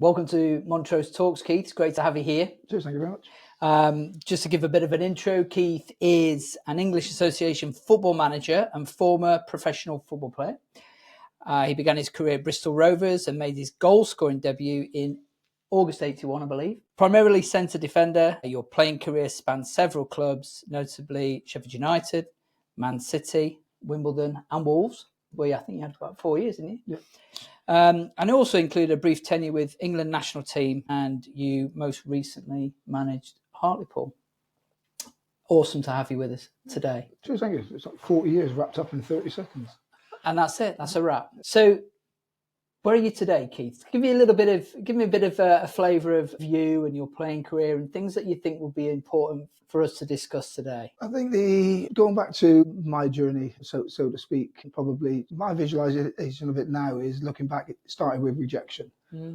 Welcome to Montrose Talks, Keith. It's great to have you here. Cheers, thank you very much. Just to give a bit of an intro, Keith is an English Association football manager and former professional football player. He began his career at Bristol Rovers and made his goal-scoring debut in August 81, I believe. Primarily centre defender, your playing career spanned several clubs, notably Sheffield United, Man City, Wimbledon and Wolves, where I think you had about 4 years, didn't you? Yeah. And also included a brief tenure with England national team, and you most recently managed Hartlepool. Awesome to have you with us today. Cheers, thank you. It's like 40 years wrapped up in 30 seconds. And that's it. That's a wrap. So, where are you today, Keith? Give me a bit of a flavour of you and your playing career and things that you think will be important for us to discuss today. I think going back to my journey, so to speak, probably my visualisation of it now is looking back. It started with rejection.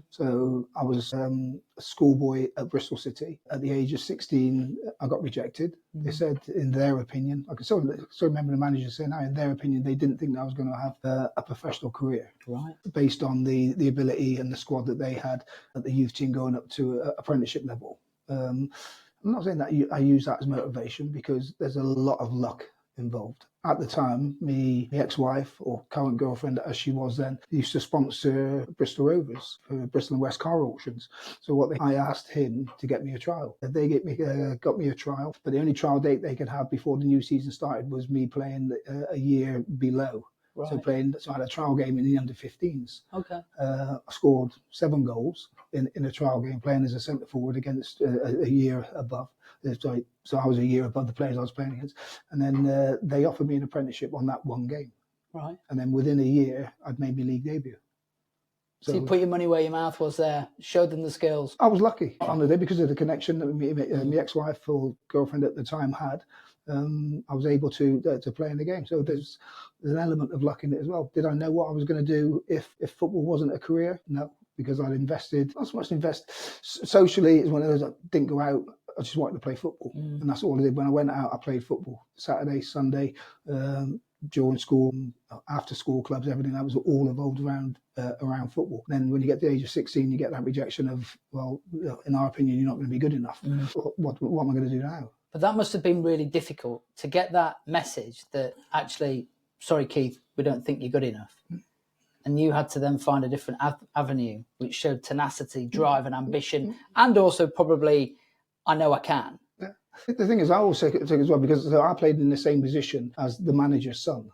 So I was a schoolboy at Bristol City. At the age of 16, I got rejected. They said, in their opinion, I can still remember the manager saying, now, in their opinion, they didn't think that I was going to have a professional career. Right. Based on the ability and the squad that they had at the youth team going up to apprenticeship level. I'm not saying that I use that as motivation, because there's a lot of luck involved. At the time, my ex-wife, or current girlfriend as she was then, used to sponsor Bristol Rovers for Bristol and West car auctions. So I asked him to get me a trial. They got me a trial, but the only trial date they could have before the new season started was me playing a year below. Right. So I had a trial game in the under-15s. Okay. I scored 7 goals in a trial game, playing as a centre forward against a year above. So I was a year above the players I was playing against. And then they offered me an apprenticeship on that one game. Right. And then within a year, I'd made my league debut. So you put your money where your mouth was there, showed them the skills. I was lucky on the day because of the connection that my ex-wife or girlfriend at the time had. I was able to play in the game. So there's an element of luck in it as well. Did I know what I was going to do if football wasn't a career? No, because I'd invested, not so much socially. It's one of those, I didn't go out. I just wanted to play football. And that's all I did. When I went out, I played football. Saturday, Sunday, during school, after school clubs, everything that was all evolved around football. Then when you get to the age of 16, you get that rejection of, well, in our opinion, you're not going to be good enough. What am I going to do now? But that must have been really difficult to get that message that actually, sorry, Keith, we don't think you're good enough. And you had to then find a different avenue, which showed tenacity, drive and ambition, and also probably, I know I can. Yeah. The thing is, I always say it as well, because I played in the same position as the manager's son.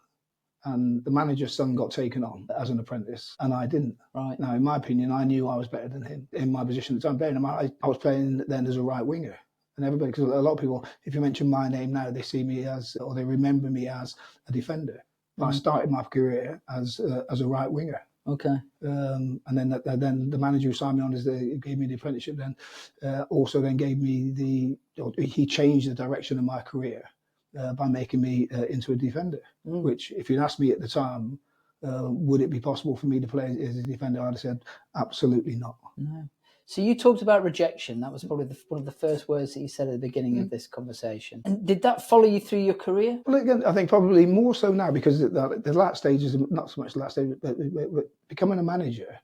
And the manager's son got taken on as an apprentice, and I didn't. Right. Now, in my opinion, I knew I was better than him in my position at the time. I was playing then as a right winger. And everybody, because a lot of people, if you mention my name now, they see me as, or they remember me as a defender. But I started my career as a right winger. Okay. And then the manager who signed me on gave me the apprenticeship. Then also then gave me he changed the direction of my career by making me into a defender. Which, if you'd asked me at the time, would it be possible for me to play as a defender? I'd have said absolutely not. No. So you talked about rejection. That was probably one of the first words that you said at the beginning of this conversation. And did that follow you through your career? Well, again, I think probably more so now, because the last stage is not so much the last stage, but becoming a manager,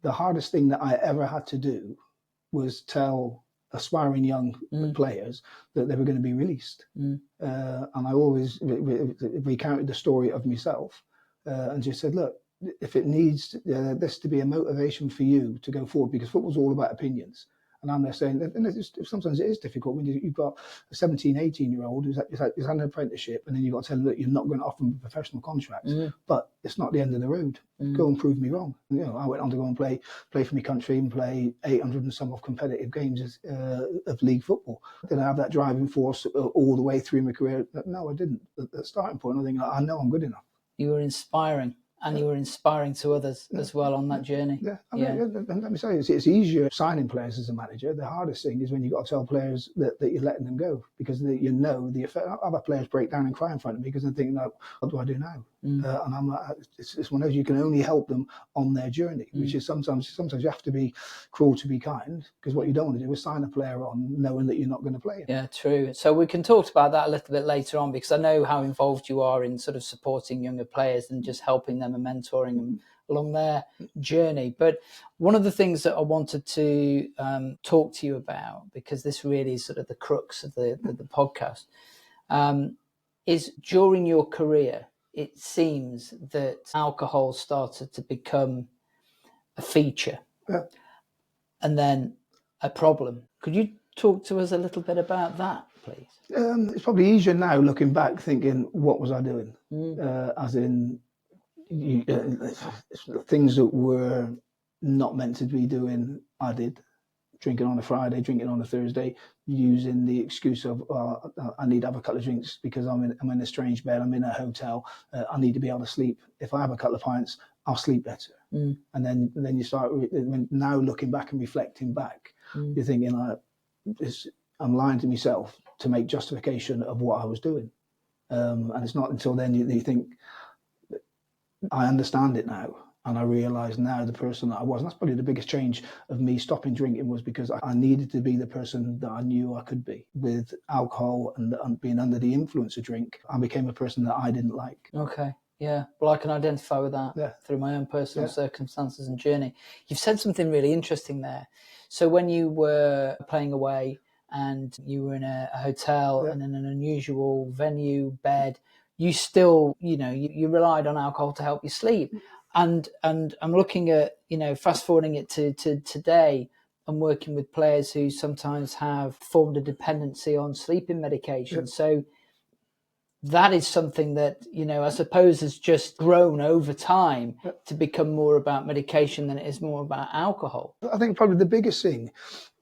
the hardest thing that I ever had to do was tell aspiring young players that they were going to be released. And I always recounted the story of myself and just said, look, if it needs this to be a motivation for you to go forward, because football's all about opinions. And I'm there saying, and sometimes it is difficult when you've got a 17, 18-year-old who's had an apprenticeship, and then you've got to tell them that you're not going to offer them professional contracts. But it's not the end of the road. Go and prove me wrong. I went on to go and play for my country and play 800 and some of competitive games of league football. Did I have that driving force all the way through my career? No, I didn't. At the starting point, I think I know I'm good enough. You were inspiring. And you were inspiring to others as well on that journey. Yeah, and let me say, it's easier signing players as a manager. The hardest thing is when you've got to tell players that you're letting them go, because you know the effect. Other players break down and cry in front of me because they're thinking, like, what do I do now? And I'm like, it's one of those, you can only help them on their journey, which is sometimes you have to be cruel to be kind, because what you don't want to do is sign a player on knowing that you're not going to play him. Yeah, true. So we can talk about that a little bit later on, because I know how involved you are in sort of supporting younger players and just helping them and mentoring them along their journey. But one of the things that I wanted to talk to you about, because this really is sort of the crux of the podcast, is during your career, it seems that alcohol started to become a feature and then a problem. Could you talk to us a little bit about that, please? It's probably easier now looking back, thinking, what was I doing? As in, things that were not meant to be doing, I did. Drinking on a Friday, drinking on a Thursday, using the excuse of I need to have a couple of drinks because I'm in a strange bed, I'm in a hotel, I need to be able to sleep. If I have a couple of pints, I'll sleep better. And then you start now looking back and reflecting back, you're thinking I'm lying to myself to make justification of what I was doing, and it's not until then you think I understand it now. And I realise now the person that I was. And that's probably the biggest change of me stopping drinking, was because I needed to be the person that I knew I could be. With alcohol and being under the influence of drink, I became a person that I didn't like. Okay, yeah. Well, I can identify with that through my own personal circumstances and journey. You've said something really interesting there. So when you were playing away and you were in a hotel and in an unusual venue, bed, you still, you relied on alcohol to help you sleep. And I'm looking at, fast forwarding it to today, I'm working with players who sometimes have formed a dependency on sleeping medication. So that is something that, I suppose has just grown over time to become more about medication than it is more about alcohol. I think probably the biggest thing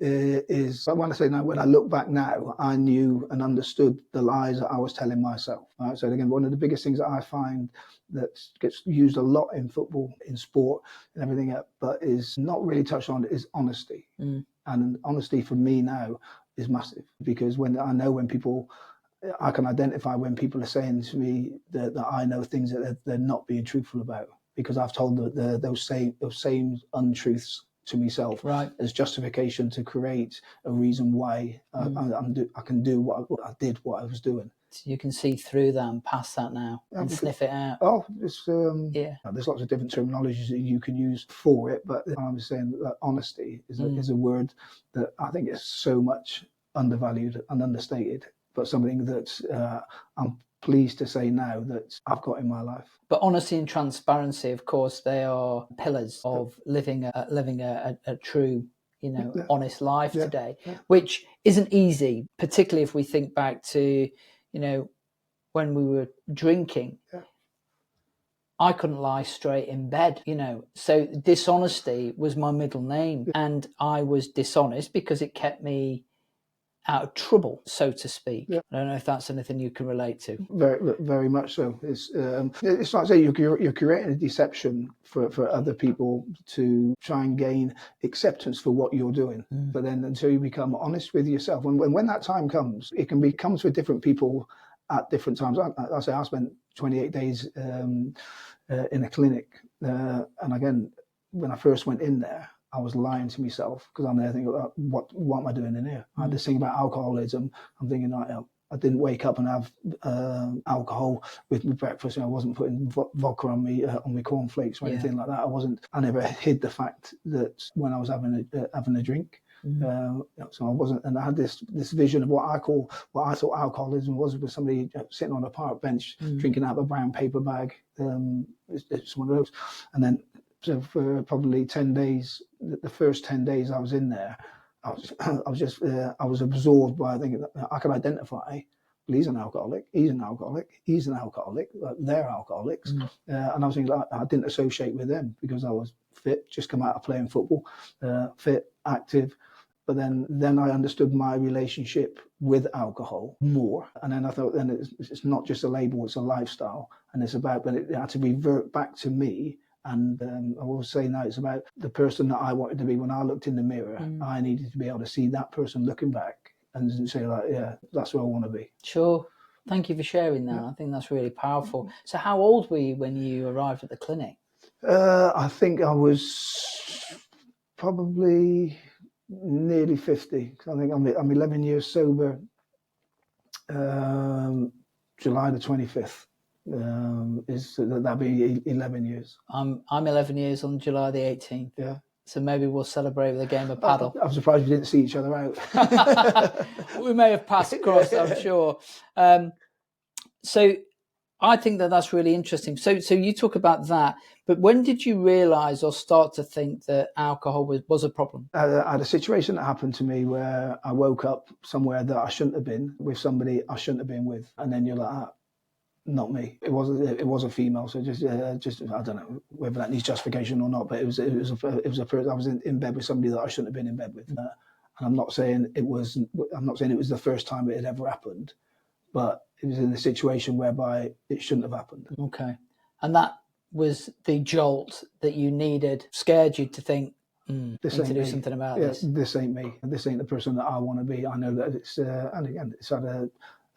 is, when I say now, when I look back now, I knew and understood the lies that I was telling myself. Right? So again, one of the biggest things that I find that gets used a lot in football, in sport and everything, but is not really touched on, is honesty. And honesty for me now is massive, because when people, I can identify when people are saying to me that I know things that they're not being truthful about, because I've told those same untruths to myself as justification to create a reason why I can do what I was doing. So you can see through that and past that now and sniff it out. Oh, it's there's lots of different terminologies that you can use for it, but I'm saying that honesty is a word that I think is so much undervalued and understated, but something that I'm pleased to say now that I've got in my life. But honesty and transparency, of course, they are pillars of living a true, honest life today, which isn't easy, particularly if we think back to, when we were drinking. I couldn't lie straight in bed, so dishonesty was my middle name, and I was dishonest because it kept me out of trouble, so to speak. I don't know if that's anything you can relate to. Very, very much so. It's like I say, you're creating a deception for other people to try and gain acceptance for what you're doing. But then until you become honest with yourself, when that time comes, comes with different people at different times. I say I spent 28 days in a clinic, and again, when I first went in there, I was lying to myself, because I'm there thinking, what am I doing in here? I had this thing about alcoholism. I'm thinking, I didn't wake up and have alcohol with my breakfast. I wasn't putting vodka on me cornflakes or anything like that. I never hid the fact that when I was having a drink. So I wasn't, and I had this vision of what I thought alcoholism was somebody sitting on a park bench drinking out of a brown paper bag. It's one of those, and then. So for probably 10 days, the first 10 days I was in there, I was absorbed by thinking that I could identify, well, he's an alcoholic, he's an alcoholic, they're alcoholics. And I was thinking, I didn't associate with them because I was fit, just come out of playing football, fit, active. But then I understood my relationship with alcohol more. And then I thought, then it's not just a label, it's a lifestyle. And but it had to revert back to me. And I will say now, it's about the person that I wanted to be. When I looked in the mirror, I needed to be able to see that person looking back and say, that's where I want to be. Sure. Thank you for sharing that. I think that's really powerful. So how old were you when you arrived at the clinic? I think I was probably nearly 50. I think I'm 11 years sober, July the 25th. That'd be 11 years. I'm 11 years on July the 18th. Yeah. So maybe we'll celebrate with a game of paddle. I'm surprised we didn't see each other out. We may have passed across, I'm sure. So I think that's really interesting. So you talk about that, but when did you realise or start to think that alcohol was a problem? I had a situation that happened to me where I woke up somewhere that I shouldn't have been, with somebody I shouldn't have been with, and then you're like, not me. It was a female, so just I don't know whether that needs justification or not, but it was a person. I was in bed with somebody that I shouldn't have been in bed with, and I'm not saying it was the first time it had ever happened, but it was in a situation whereby it shouldn't have happened. Okay, and that was the jolt that you needed, scared you to think, this need to do me. something about this. This ain't me. This ain't the person that I want to be. I know that it's and again, it's had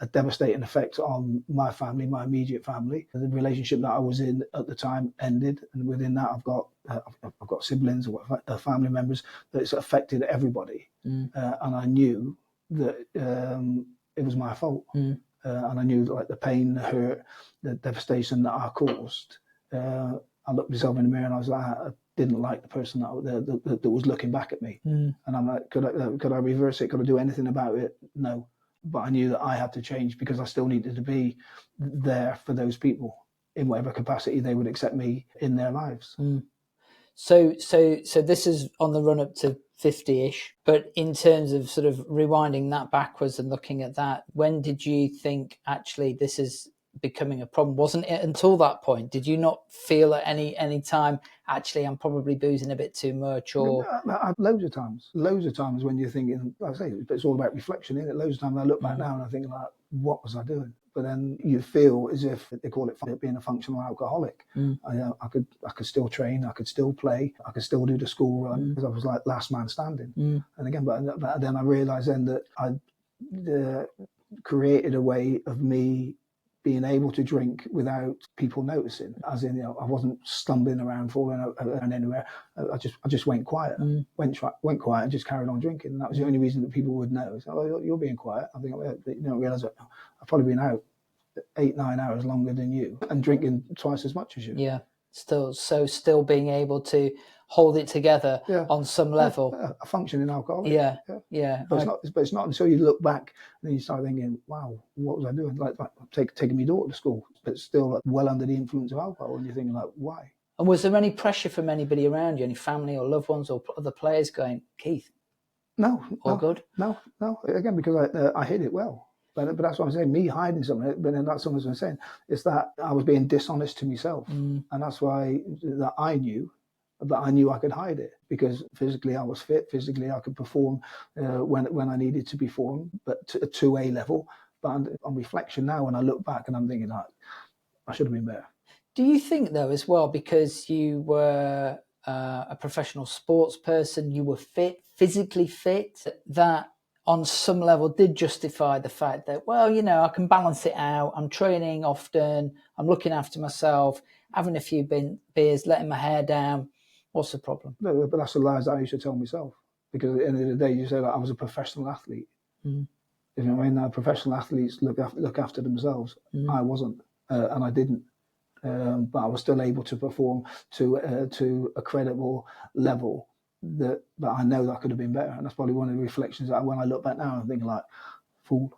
a devastating effect on my family, my immediate family. The relationship that I was in at the time ended, and within that, I've got siblings or family members that it's affected everybody, and I knew that it was my fault, and I knew that, like, the pain, the hurt, the devastation that I caused. I looked myself in the mirror and I was like, I didn't like the person that was looking back at me, and I'm like, could I reverse it? Could I do anything about it? No. But I knew that I had to change because I still needed to be there for those people in whatever capacity they would accept me in their lives. So this is on the run up to 50-ish, but in terms of sort of rewinding that backwards and looking at that, when did you think actually this is becoming a problem? Wasn't it until that point? Did you not feel at any time, actually, I'm probably boozing a bit too much? Or loads of times when you're thinking, like I say, but it's all about reflection, isn't it? Loads of times I look back now and I think, like, what was I doing? But then you feel as if they call it being a functional alcoholic. I could still train, I could still play, I could still do the school run, because I was like last man standing. And again, but then I realised then that I created a way of me being able to drink without people noticing, as in, I wasn't stumbling around, falling out and anywhere. I just went quiet, went quiet, and just carried on drinking. And that was the only reason that people would know. So, oh, you're being quiet. I think you don't realise that I've probably been out 8-9 hours longer than you and drinking twice as much as you. Yeah, still being able to hold it together on some level. A functioning alcoholic. Yeah. But it's not until you look back and then you start thinking, wow, what was I doing? Like taking my daughter to school, but still well under the influence of alcohol, and you're thinking, like, why? And was there any pressure from anybody around you, any family or loved ones or other players going, Keith? No. Good? No. Again, because I hid it well. But that's what I'm saying. Me hiding something, but then that's what I'm saying. It's that I was being dishonest to myself, and that's why that I knew I could hide it, because physically I was fit. Physically I could perform when I needed to perform, but to a level. But on reflection now, when I look back, and I'm thinking, like, I should have been better. Do you think, though, as well, because you were a professional sports person, you were fit, physically fit, that on some level did justify the fact that, well, I can balance it out. I'm training often. I'm looking after myself, having a few beers, letting my hair down. What's the problem? No, but that's the lies I used to tell myself, because at the end of the day, you say, like, I was a professional athlete. You know what I mean? Professional athletes look after themselves. I wasn't, and I didn't. But I was still able to perform to a credible level that I know that I could have been better. And that's probably one of the reflections that when I look back now, I'm thinking, like, fool.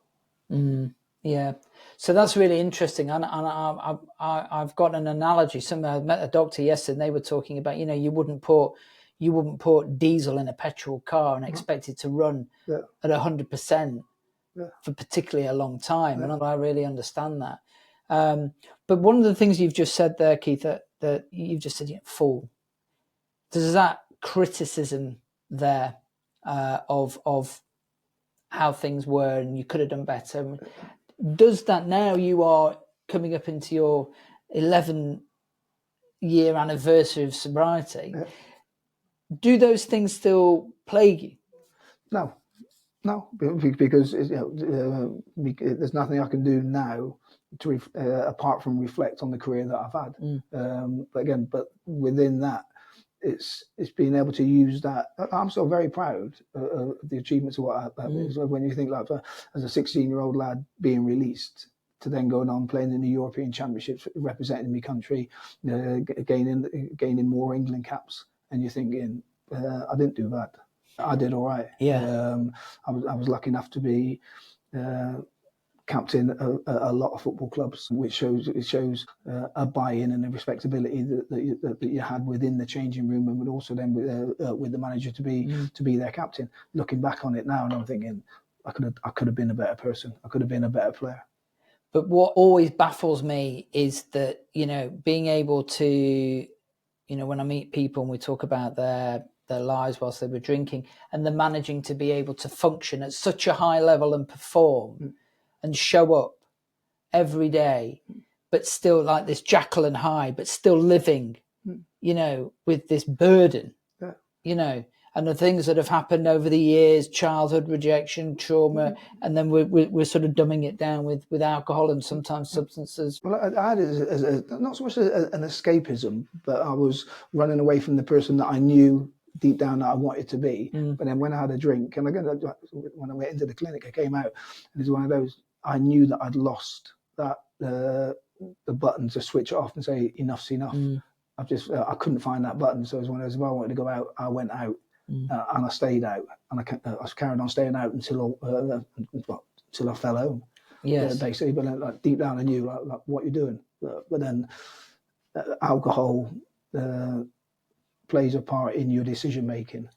Yeah, so that's really interesting, and I've got an analogy. I met a doctor yesterday, and they were talking about, you wouldn't put diesel in a petrol car and expect it to run at 100% for particularly a long time, and I really understand that. But one of the things you've just said there, Keith, that you've just said, fool. There's that criticism there of how things were, and you could have done better. Does that, now you are coming up into your 11-year anniversary of sobriety, do those things still plague you? No, because there's nothing I can do now to apart from reflect on the career that I've had. But within that, it's being able to use that. I'm still very proud of the achievements of what I when you think, like, as a 16-year-old lad being released to then going on playing in the European Championships, representing my country, gaining more England caps. And you're thinking, I didn't do bad. I did all right. Yeah. I was lucky enough to be captain a lot of football clubs, which shows a buy-in and a respectability that you had within the changing room, and also then with the manager to be their captain. Looking back on it now, and I'm thinking, I could have been a better person. I could have been a better player. But what always baffles me is that, you know, being able to, you know, when I meet people and we talk about their lives whilst they were drinking, and the managing to be able to function at such a high level and perform and show up every day, but still like this Jekyll and Hyde, but still living, you know, with this burden, you know, and the things that have happened over the years, childhood rejection, trauma, and then we're sort of dumbing it down with alcohol and sometimes substances. Well, I had it as not so much an escapism, but I was running away from the person that I knew deep down that I wanted to be. But then when I had a drink, and again, when I went into the clinic, I came out, and it's one of those, I knew that I'd lost that the button to switch it off and say enough's enough. I couldn't find that button, so it was one of those, if I wanted to go out, I went out. And I stayed out, and I carried on staying out until I fell home. Yes, basically. But like deep down, I knew like what you're doing. But then alcohol plays a part in your decision making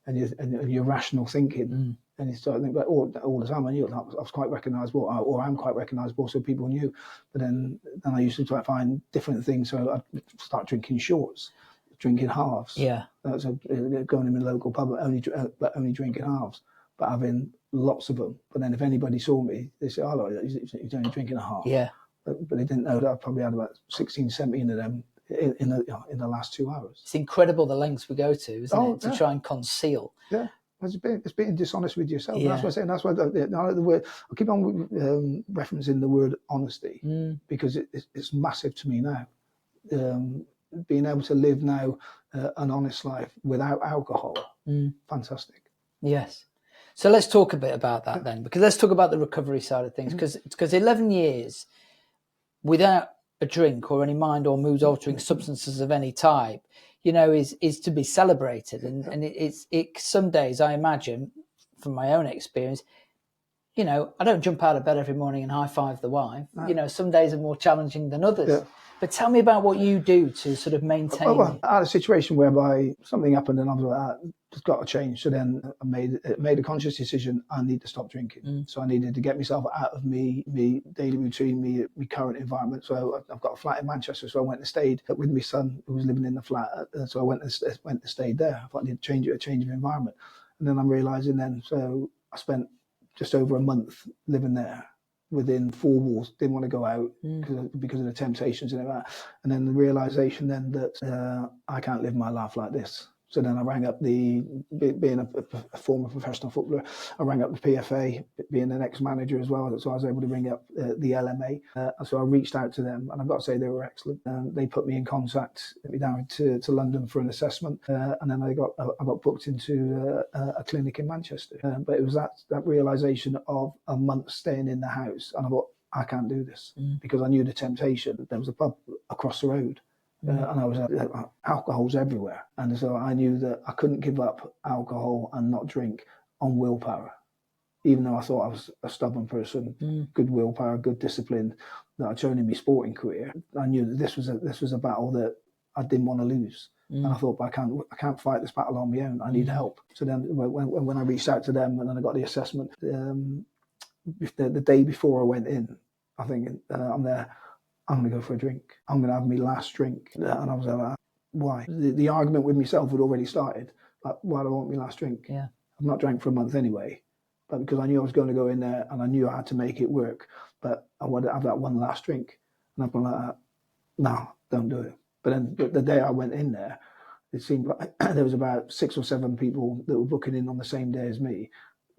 and your rational thinking. And you start thinking, but all the time I knew I was quite recognisable, or I'm quite recognisable, so people knew. But then I used to try to find different things, so I'd start drinking shorts. Drinking halves. Yeah. So going in the local pub, but only drinking halves, but having lots of them. But then if anybody saw me, they say, "Oh, he's only drinking a half." Yeah. But they didn't know that I probably had about 16, 17 of them in the last 2 hours. It's incredible the lengths we go to, isn't it, to try and conceal. Yeah. It's being dishonest with yourself. Yeah. That's what I'm saying. That's why the word, I keep on referencing the word honesty, because it's massive to me now. Being able to live now an honest life without alcohol, fantastic. Yes. So let's talk a bit about that then, because let's talk about the recovery side of things, because 11 years without a drink or any mind or mood altering substances of any type, you know, is to be celebrated. And it's some days, I imagine, from my own experience, you know, I don't jump out of bed every morning and high five the wife. No. You know, some days are more challenging than others. Yeah. But tell me about what you do to sort of maintain. Well, I had a situation whereby something happened and I was like, it's got to change. So then I made a conscious decision. I need to stop drinking. So I needed to get myself out of me daily routine, me current environment. So I've got a flat in Manchester. So I went and stayed with my son who was living in the flat. So I went and stayed there. I thought I need to change of environment. And then I'm realising so I spent just over a month living there within 4 walls. Didn't want to go out because of the temptations and that. And then the realization then that I can't live my life like this. So then I rang up being a former professional footballer, I rang up the PFA, being an ex-manager as well. So I was able to ring up the LMA. So I reached out to them, and I've got to say they were excellent. They put me in contact, put me down to London for an assessment, and then I got booked into a clinic in Manchester. But it was that realization of a month staying in the house, and I thought, I can't do this, because I knew the temptation. There was a pub across the road. And I was alcohol's everywhere, and so I knew that I couldn't give up alcohol and not drink on willpower, even though I thought I was a stubborn person, good willpower, good discipline that I'd shown in my sporting career. I knew that this was a battle that I didn't want to lose, and I thought, but I can't fight this battle on my own. I need help. So then when I reached out to them, and then I got the assessment, the day before I went in, I think I'm there. I'm going to go for a drink. I'm going to have my last drink. And I was like, why? The argument with myself had already started. Like, why do I want my last drink? Yeah. I've not drank for a month anyway. But because I knew I was going to go in there and I knew I had to make it work. But I wanted to have that one last drink. And I've been like, no, don't do it. But then the day I went in there, it seemed like there was about 6 or 7 people that were booking in on the same day as me.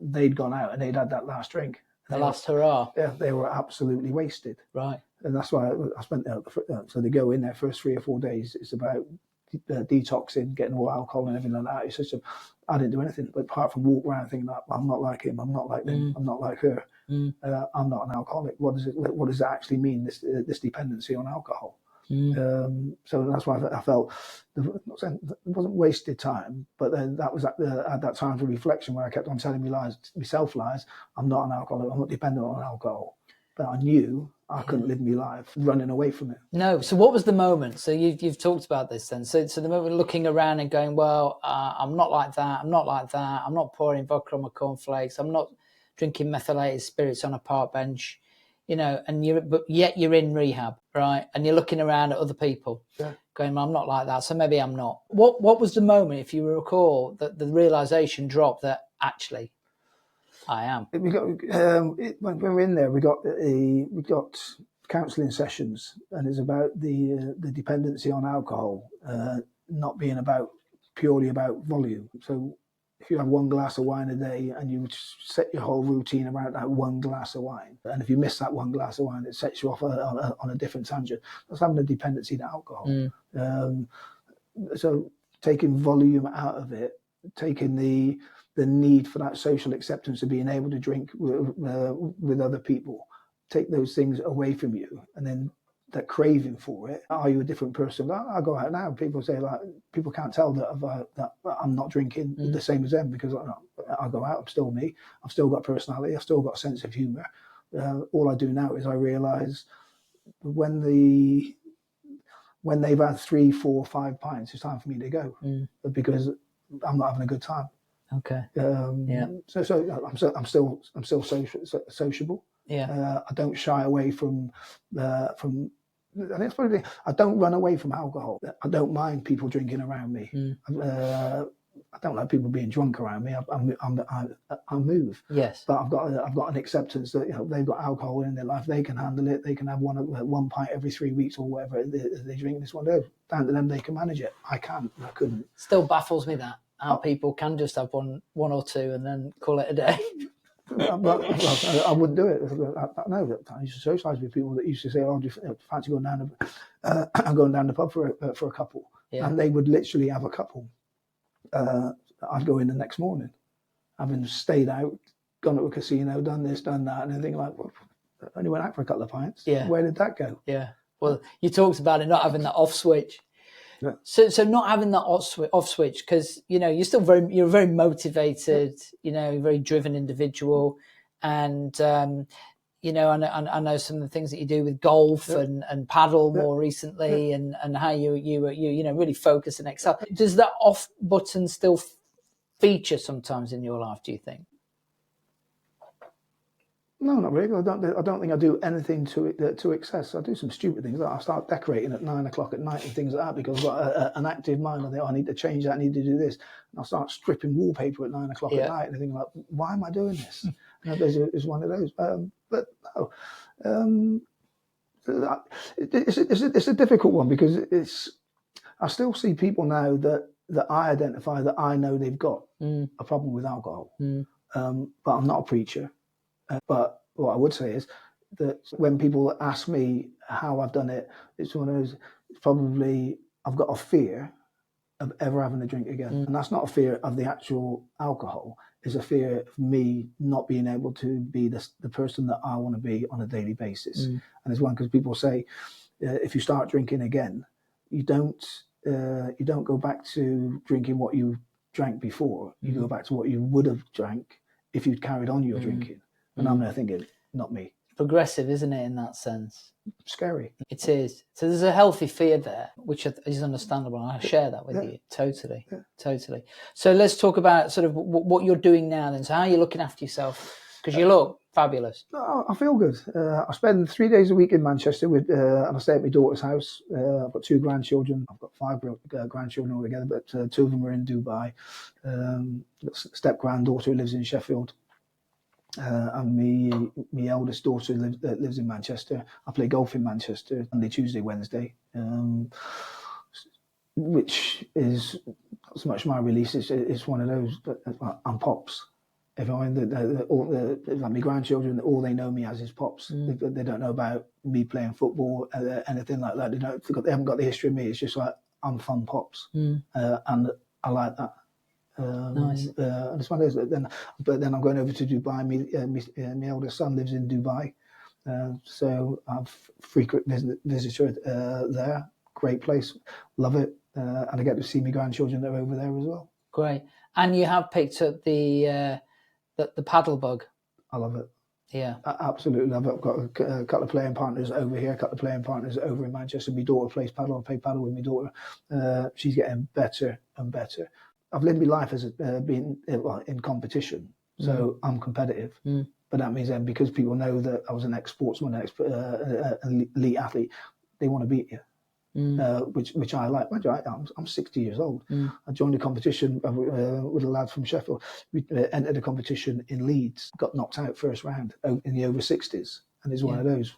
They'd gone out and they'd had that last drink. The last hurrah. Yeah, they were absolutely wasted. Right. And that's why I spent so they go in there first 3 or 4 days. It's about detoxing, getting all alcohol and everything like that. It's just I didn't do anything but apart from walk around thinking that I'm not like him, I'm not like them, I'm not like her. I'm not an alcoholic. What does that actually mean? This dependency on alcohol. So that's why I felt it wasn't wasted time, but then that was at that time for reflection where I kept on telling myself lies. I'm not an alcoholic. I'm not dependent on alcohol. But I knew I couldn't live my life running away from it. No. So what was the moment? So you've talked about this then. So the moment looking around and going, well, I'm not like that. I'm not like that. I'm not pouring vodka on my cornflakes. I'm not drinking methylated spirits on a park bench, but yet you're in rehab, right? And you're looking around at other people going, well, I'm not like that. So maybe I'm not. What was the moment, if you recall, that the realization dropped that actually I am? We got when we were in there, we got counselling sessions, and it's about the dependency on alcohol, not being purely about volume. So if you have one glass of wine a day and you set your whole routine around that one glass of wine, and if you miss that one glass of wine, it sets you off on a different tangent. That's having a dependency to alcohol. So taking volume out of it, taking the need for that social acceptance of being able to drink with other people, take those things away from you, and then that craving for it. Are you a different person? I go out now. People say people can't tell that I'm not drinking the same as them because I go out. I'm still me. I've still got personality. I've still got a sense of humour. All I do now is I realise when they've had 3, 4, 5 pints, it's time for me to go because I'm not having a good time. Okay. So I'm still sociable. Yeah. I don't shy away from. I think it's probably, I don't run away from alcohol. I don't mind people drinking around me. I don't like people being drunk around me. I move. Yes. But I've got an acceptance that they've got alcohol in their life. They can handle it. They can have one pint every 3 weeks or whatever they drink. This one, down to them. They can manage it. I can't. I couldn't. Still baffles me that how people can just have one or two and then call it a day. I wouldn't do it. I used to socialise with people that used to say, "Oh, do you fancy going down the pub for a couple?" And they would literally have a couple. I'd go in the next morning, having stayed out, gone to a casino, done this, done that, and everything like. Well, I only went out for a couple of pints. Yeah. Where did that go? Yeah. Well, you talked about it not having that off switch. Yeah. So not having that off switch because you're still you're very motivated, very driven individual, and I know some of the things that you do with golf and paddle more recently, and how you really focus and excel. Does that off button still feature sometimes in your life? Do you think? No, not really. I don't think I do anything to excess. I do some stupid things. I start decorating at 9 o'clock at night and things like that because I've got an active mind. I think I need to change that. I need to do this. And I'll start stripping wallpaper at 9 o'clock at night and thinking like, why am I doing this? It's one of those. But no, it's a difficult one because I still see people now that I identify that I know they've got a problem with alcohol. But I'm not a preacher. But what I would say is that when people ask me how I've done it, it's one of those, probably I've got a fear of ever having a drink again. And that's not a fear of the actual alcohol. It's a fear of me not being able to be the person that I want to be on a daily basis. And it's one because people say, if you start drinking again, you don't go back to drinking what you drank before. You go back to what you would have drank if you'd carried on your drinking. And I'm there thinking, not me. Progressive, isn't it, in that sense? Scary. It is. So there's a healthy fear there, which is understandable. And I share that with you. Totally. Totally. So let's talk about sort of what you're doing now then. So how are you looking after yourself? Because you look fabulous. I feel good. I spend 3 days a week in Manchester and I stay at my daughter's house. I've got 2 grandchildren. I've got 5 grandchildren altogether, but 2 of them are in Dubai. Step granddaughter who lives in Sheffield. And my eldest daughter lives in Manchester. I play golf in Manchester Monday, Tuesday, Wednesday, which is not so much my release. It's one of those. I'm Pops. Everyone, like my grandchildren, all they know me as is Pops. They don't know about me playing football, anything like that. They haven't got the history of me. It's just like I'm fun pops, and I like that. Nice. And it's one of those. But then I'm going over to Dubai. My eldest son lives in Dubai, so I'm frequent visitor there. Great place, love it, and I get to see my grandchildren that are over there as well. Great. And you have picked up the paddle bug. I love it. Yeah, I absolutely love it. I've got a couple of playing partners over here, a couple of playing partners over in Manchester. My daughter plays paddle. I play paddle with my daughter. She's getting better and better. I've lived my life as being in competition, so I'm competitive. But that means then because people know that I was an ex-sportsman, an elite athlete, they want to beat you. Which I like. I'm 60 years old. I joined a competition with a lad from Sheffield. We entered a competition in Leeds, got knocked out first round in the over 60s, and it's one of those.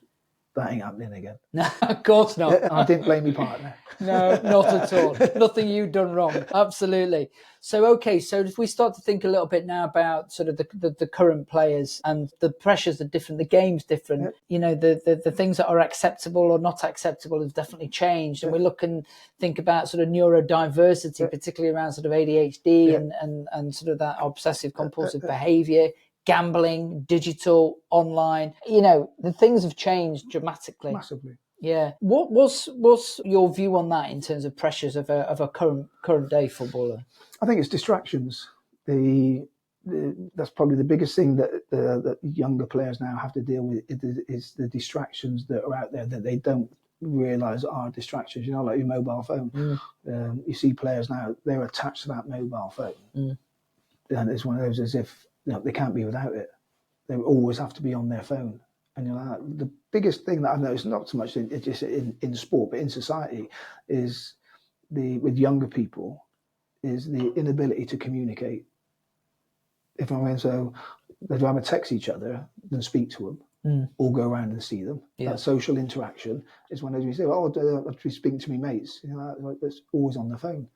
That ain't happening again. No, of course not. I didn't blame my partner. No, not at all. Nothing you've done wrong. Absolutely. So, okay, so if we start to think a little bit now about sort of the current players, and the pressures are different, the game's different, the things that are acceptable or not acceptable have definitely changed. And we look and think about sort of neurodiversity, particularly around sort of ADHD and sort of that obsessive compulsive behaviour, gambling, digital, online. The things have changed dramatically. Massively. Yeah. What's your view on that in terms of pressures of a current day footballer? I think it's distractions. That's probably the biggest thing that younger players now have to deal with is the distractions that are out there that they don't realise are distractions. Like your mobile phone. You see players now, they're attached to that mobile phone. And it's one of those as if they can't be without it. They always have to be on their phone. And the biggest thing that I've noticed, not so much in sport, but in society, is with younger people, is the inability to communicate. If I mean, so they'd rather text each other than speak to them, or go around and see them. Yeah. That social interaction is one of those you say, I'll be speaking to my mates. It's always on the phone.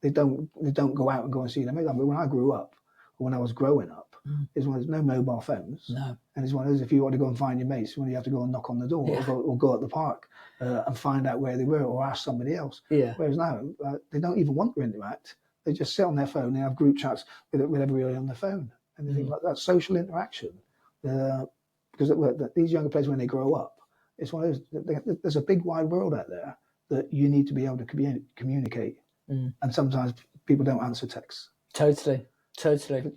They don't go out and go and see them. But when I grew up, or when I was growing up, there's no mobile phones. No. And it's one of those, if you want to go and find your mates, you have to go and knock on the door or go at the park and find out where they were or ask somebody else. Yeah. Whereas now, they don't even want to interact. They just sit on their phone, they have group chats with everybody on their phone. And they think like that social interaction. Because these younger players, when they grow up, it's one of those, there's a big wide world out there that you need to be able to communicate. And sometimes people don't answer texts. Totally.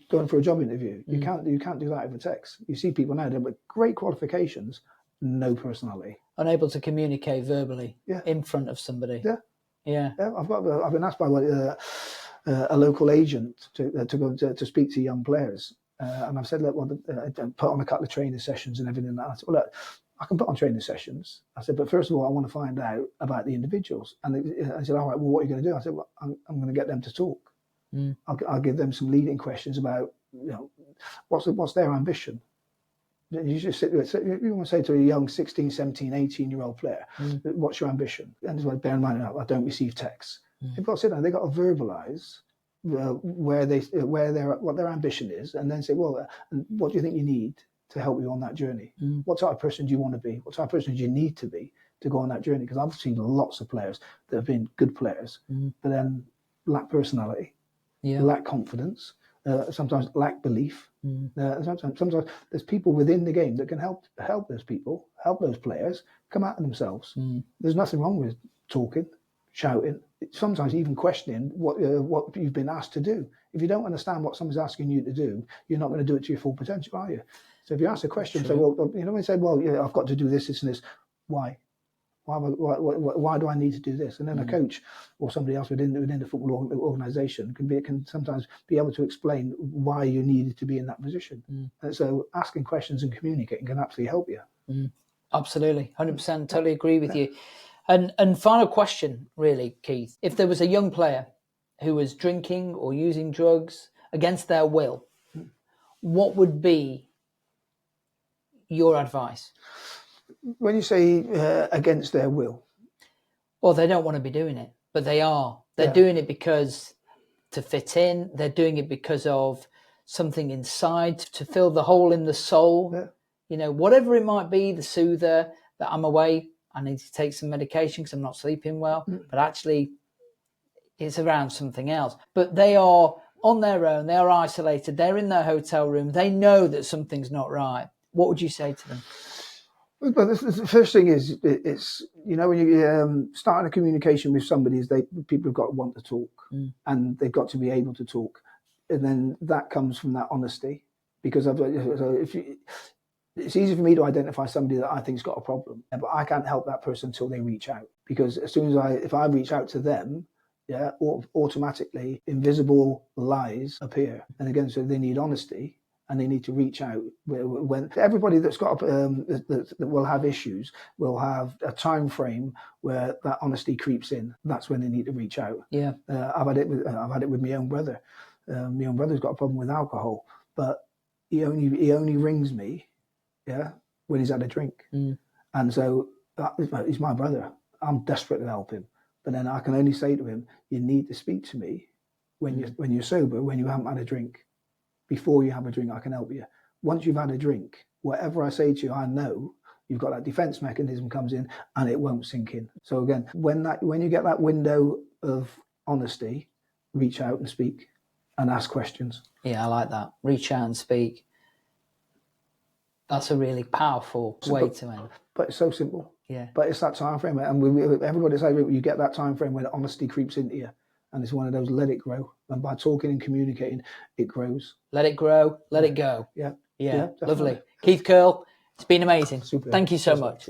Going for a job interview, you can't do that over text. You see people now with great qualifications, no personality, unable to communicate verbally in front of somebody. Yeah. I've been asked by a local agent to go to speak to young players, and I've said, look, put on a couple of training sessions and everything like that. I said, well, look, I can put on training sessions. I said, but first of all, I want to find out about the individuals. And I said, all right, well, what are you going to do? I said, well, I'm going to get them to talk. I'll give them some leading questions about, what's their ambition. You just you want to say to a young 16, 17, 18-year-old player, what's your ambition? And just bear in mind, I don't receive texts. They've got to sit down. They've got to verbalise what their ambition is, and then say, well, what do you think you need to help you on that journey? What type of person do you want to be? What type of person do you need to be to go on that journey? Because I've seen lots of players that have been good players, but then lack personality, lack confidence, sometimes lack belief. Sometimes there's people within the game that can help those people, help those players come out of themselves. There's nothing wrong with talking, shouting, sometimes even questioning what you've been asked to do. If you don't understand what someone's asking you to do, you're not going to do it to your full potential, are you? So if you ask a question, say, I've got to do this, this, and this. Why? Why do I need to do this? And then a coach or somebody else within the football organisation can sometimes be able to explain why you needed to be in that position. And so asking questions and communicating can absolutely help you. Absolutely, 100%, totally agree with you. And final question, really, Keith. If there was a young player who was drinking or using drugs against their will, what would be your advice? When you say against their will? Well, they don't want to be doing it, but they are. They're doing it because to fit in. They're doing it because of something inside to fill the hole in the soul. Whatever it might be, the soother, that I'm away, I need to take some medication because I'm not sleeping well. But actually, it's around something else. But they are on their own. They are isolated. They're in their hotel room. They know that something's not right. What would you say to them? But the first thing is, it's, you know, when you starting a communication with somebody, is people have got to want to talk, and they've got to be able to talk, and then that comes from that honesty. Because it's easy for me to identify somebody that I think's got a problem, but I can't help that person until they reach out. Because as soon as if I reach out to them, automatically invisible lies appear, and again, so they need honesty. And they need to reach out. When everybody that's got that will have issues will have a time frame where that honesty creeps in. That's when they need to reach out. Yeah, I've had it with my own brother. My own brother's got a problem with alcohol, but he only rings me, when he's had a drink. And so he's my brother. I'm desperate to help him, but then I can only say to him, "You need to speak to me when you're sober, when you haven't had a drink." Before you have a drink, I can help you. Once you've had a drink, whatever I say to you, I know you've got that defense mechanism comes in, and it won't sink in. So again, when you get that window of honesty, reach out and speak and ask questions. Yeah, I like that. Reach out and speak. That's a really powerful way to end. But it's so simple. Yeah. But it's that time frame, and everybody says you get that time frame when honesty creeps into you. And it's one of those, let it grow. And by talking and communicating, it grows. Let it grow, let it go. Yeah. Yeah, lovely. Keith Curle, it's been amazing. Super. Thank you so much.